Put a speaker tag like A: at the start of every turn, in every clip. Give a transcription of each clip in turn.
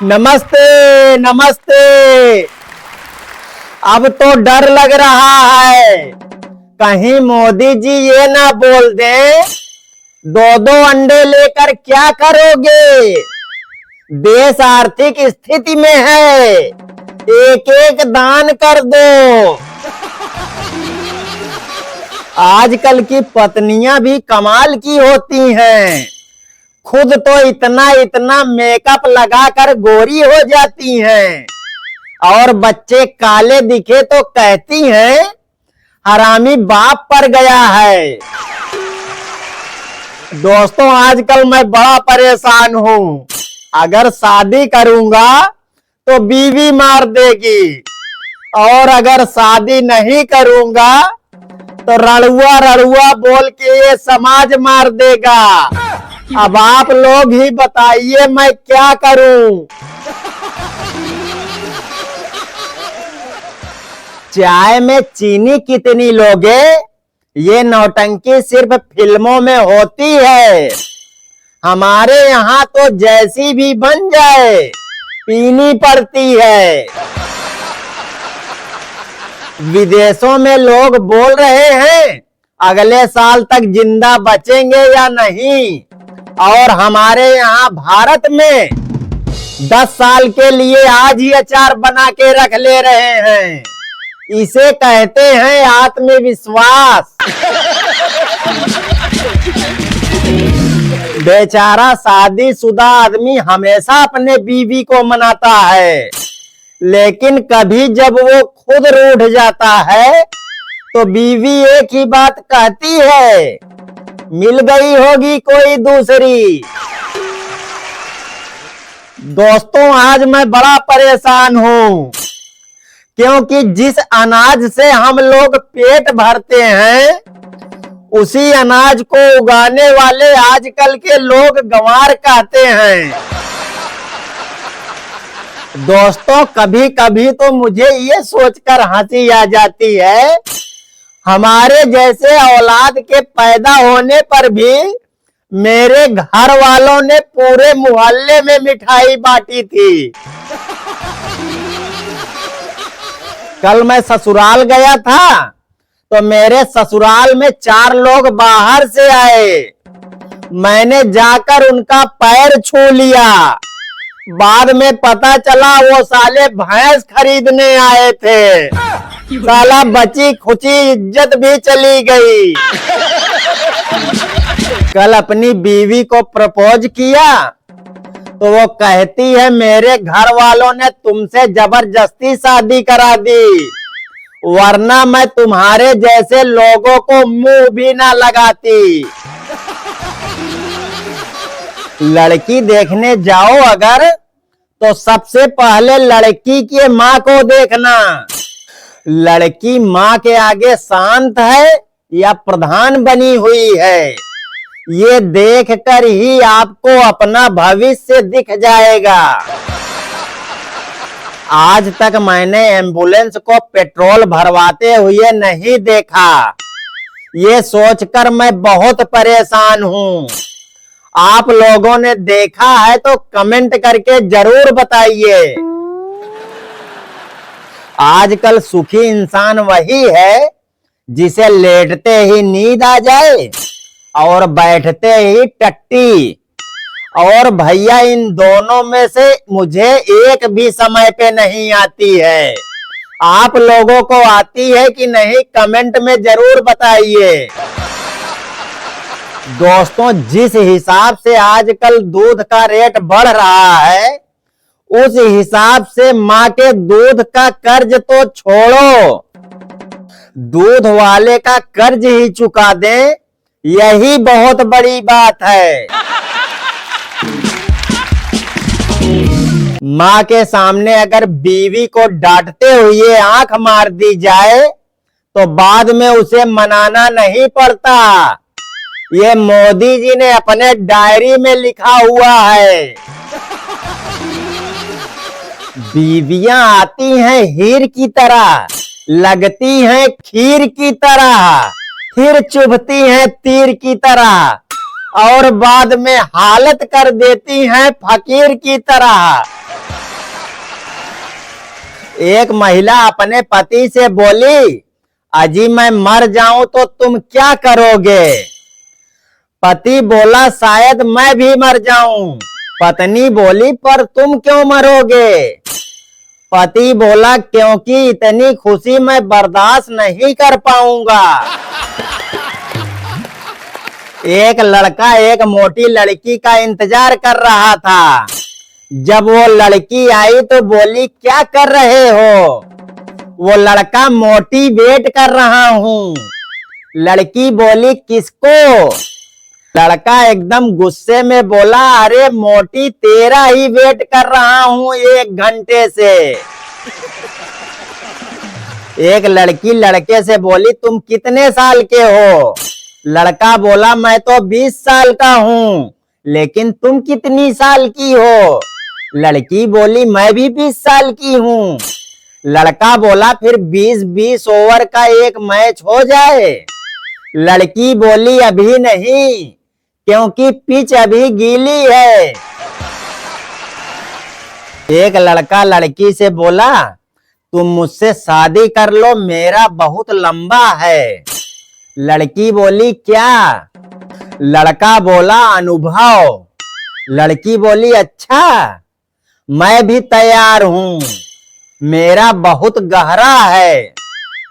A: नमस्ते नमस्ते। अब तो डर लग रहा है कहीं मोदी जी ये ना बोल दें दो दो अंडे लेकर क्या करोगे। देश आर्थिक स्थिति में है, एक एक दान कर दो। आजकल की पत्नियां भी कमाल की होती हैं, खुद तो इतना इतना मेकअप लगाकर गोरी हो जाती हैं और बच्चे काले दिखे तो कहती हैं हरामी बाप पर गया है। दोस्तों, आजकल मैं बड़ा परेशान हूँ। अगर शादी करूंगा तो बीवी मार देगी और अगर शादी नहीं करूंगा तो रड़ुआ रड़ुआ बोल के ये समाज मार देगा। अब आप लोग ही बताइए मैं क्या करूं। चाय में चीनी कितनी लोगे, ये नौटंकी सिर्फ फिल्मों में होती है। हमारे यहाँ तो जैसी भी बन जाए पीनी पड़ती है। विदेशों में लोग बोल रहे हैं अगले साल तक जिंदा बचेंगे या नहीं, और हमारे यहाँ भारत में 10 साल के लिए आज ही अचार बना के रख ले रहे हैं। इसे कहते हैं आत्मविश्वास। बेचारा शादीशुदा आदमी हमेशा अपने बीवी को मनाता है, लेकिन कभी जब वो खुद रूठ जाता है तो बीवी एक ही बात कहती है, मिल गई होगी कोई दूसरी। दोस्तों, आज मैं बड़ा परेशान हूँ क्योंकि जिस अनाज से हम लोग पेट भरते हैं उसी अनाज को उगाने वाले आजकल के लोग गंवार कहते हैं। दोस्तों, कभी कभी तो मुझे ये सोचकर हंसी आ जाती है हमारे जैसे औलाद के पैदा होने पर भी मेरे घर वालों ने पूरे मोहल्ले में मिठाई बांटी थी। कल मैं ससुराल गया था तो मेरे ससुराल में 4 लोग बाहर से आए। मैंने जाकर उनका पैर छू लिया। बाद में पता चला वो साले भैंस खरीदने आए थे। साला बची खुची इज्जत भी चली गई। कल अपनी बीवी को प्रपोज किया तो वो कहती है मेरे घर वालों ने तुमसे जबरदस्ती शादी करा दी, वरना मैं तुम्हारे जैसे लोगों को मुंह भी ना लगाती। लड़की देखने जाओ अगर तो सबसे पहले लड़की की माँ को देखना। लड़की माँ के आगे शांत है या प्रधान बनी हुई है, ये देखकर ही आपको अपना भविष्य दिख जाएगा। आज तक मैंने एम्बुलेंस को पेट्रोल भरवाते हुए नहीं देखा। ये सोचकर मैं बहुत परेशान हूँ। आप लोगों ने देखा है तो कमेंट करके जरूर बताइए। आजकल सुखी इंसान वही है जिसे लेटते ही नींद आ जाए और बैठते ही टट्टी। और भैया, इन दोनों में से मुझे एक भी समय पे नहीं आती है। आप लोगों को आती है कि नहीं, कमेंट में जरूर बताइए। दोस्तों, जिस हिसाब से आजकल दूध का रेट बढ़ रहा है उस हिसाब से माँ के दूध का कर्ज तो छोड़ो, दूध वाले का कर्ज ही चुका दें, यही बहुत बड़ी बात है। माँ के सामने अगर बीवी को डांटते हुए आंख मार दी जाए तो बाद में उसे मनाना नहीं पड़ता। ये मोदी जी ने अपने डायरी में लिखा हुआ है। बीवियां आती हैं हीर की तरह, लगती हैं खीर की तरह, फिर चुभती हैं तीर की तरह। और बाद में हालत कर देती हैं फकीर की तरह। एक महिला अपने पति से बोली, अजी मैं मर जाऊं तो तुम क्या करोगे? पति बोला, शायद मैं भी मर जाऊं। पत्नी बोली, पर तुम क्यों मरोगे? पति बोला, क्योंकि इतनी खुशी मैं बर्दाश्त नहीं कर पाऊंगा। एक लड़का एक मोटी लड़की का इंतजार कर रहा था। जब वो लड़की आई तो बोली, क्या कर रहे हो? वो लड़का, मोटी वेट कर रहा हूँ। लड़की बोली, किसको? लड़का एकदम गुस्से में बोला, अरे मोटी, तेरा ही वेट कर रहा हूँ 1 घंटे से। एक लड़की लड़के से बोली, तुम कितने साल के हो? लड़का बोला, मैं तो 20 साल का हूँ, लेकिन तुम कितनी साल की हो? लड़की बोली, मैं भी 20 साल की हूँ। लड़का बोला, फिर 20-20 ओवर का एक मैच हो जाए। लड़की बोली, अभी नहीं, क्योंकि पिच अभी गीली है। एक लड़का लड़की से बोला, तुम मुझसे शादी कर लो, मेरा बहुत लंबा है। लड़की बोली, क्या? लड़का बोला, अनुभव। लड़की बोली, अच्छा, मैं भी तैयार हूं, मेरा बहुत गहरा है।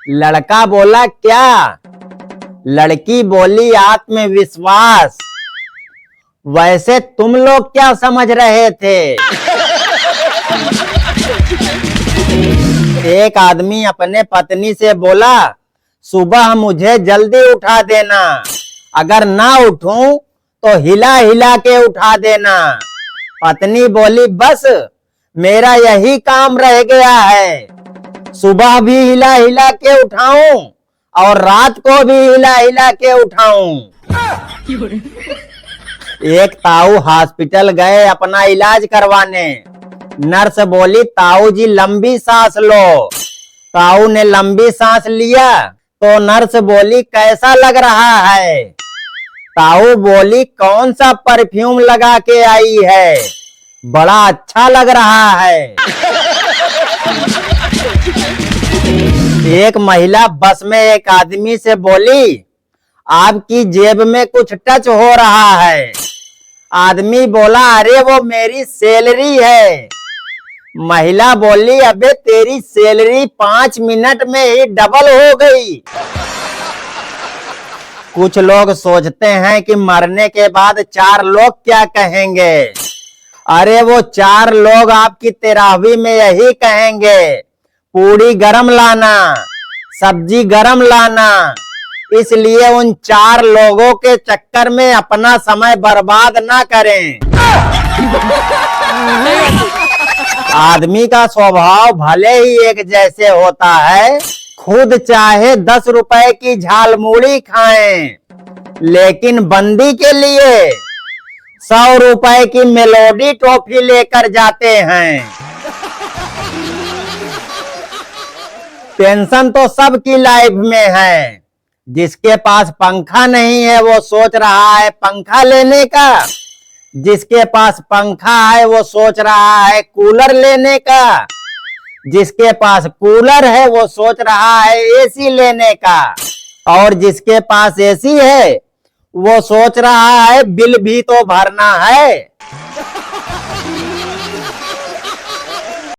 A: लड़का बोला, क्या? लड़की बोली, आत्मविश्वास। वैसे तुम लोग क्या समझ रहे थे? एक आदमी अपने पत्नी से बोला, सुबह मुझे जल्दी उठा देना, अगर ना उठूं तो हिला हिला के उठा देना। पत्नी बोली, बस मेरा यही काम रह गया है, सुबह भी हिला हिला के उठाऊं और रात को भी हिला हिला के उठाऊं। एक ताऊ हॉस्पिटल गए अपना इलाज करवाने। नर्स बोली, ताऊ जी लंबी सांस लो। ताऊ ने लंबी सांस लिया तो नर्स बोली, कैसा लग रहा है? ताऊ बोली, कौन सा परफ्यूम लगा के आई है, बड़ा अच्छा लग रहा है। एक महिला बस में एक आदमी से बोली, आपकी जेब में कुछ टच हो रहा है। आदमी बोला, अरे वो मेरी सैलरी है। महिला बोली, अबे तेरी सैलरी 5 मिनट में ही डबल हो गई। कुछ लोग सोचते हैं कि मरने के बाद 4 लोग क्या कहेंगे। अरे वो 4 लोग आपकी तेराहवी में यही कहेंगे, पूड़ी गरम लाना, सब्जी गरम लाना। इसलिए उन 4 लोगों के चक्कर में अपना समय बर्बाद ना करें। आदमी का स्वभाव भले ही एक जैसे होता है, खुद चाहे 10 रुपए की झालमुड़ी खाएं, लेकिन बंदी के लिए 100 रुपए की मेलोडी टॉफी लेकर जाते हैं। टेंशन तो सबकी लाइफ में है। जिसके पास पंखा नहीं है वो सोच रहा है पंखा लेने का, जिसके पास पंखा है वो सोच रहा है कूलर लेने का, जिसके पास कूलर है वो सोच रहा है एसी लेने का, और जिसके पास एसी है वो सोच रहा है बिल भी तो भरना है।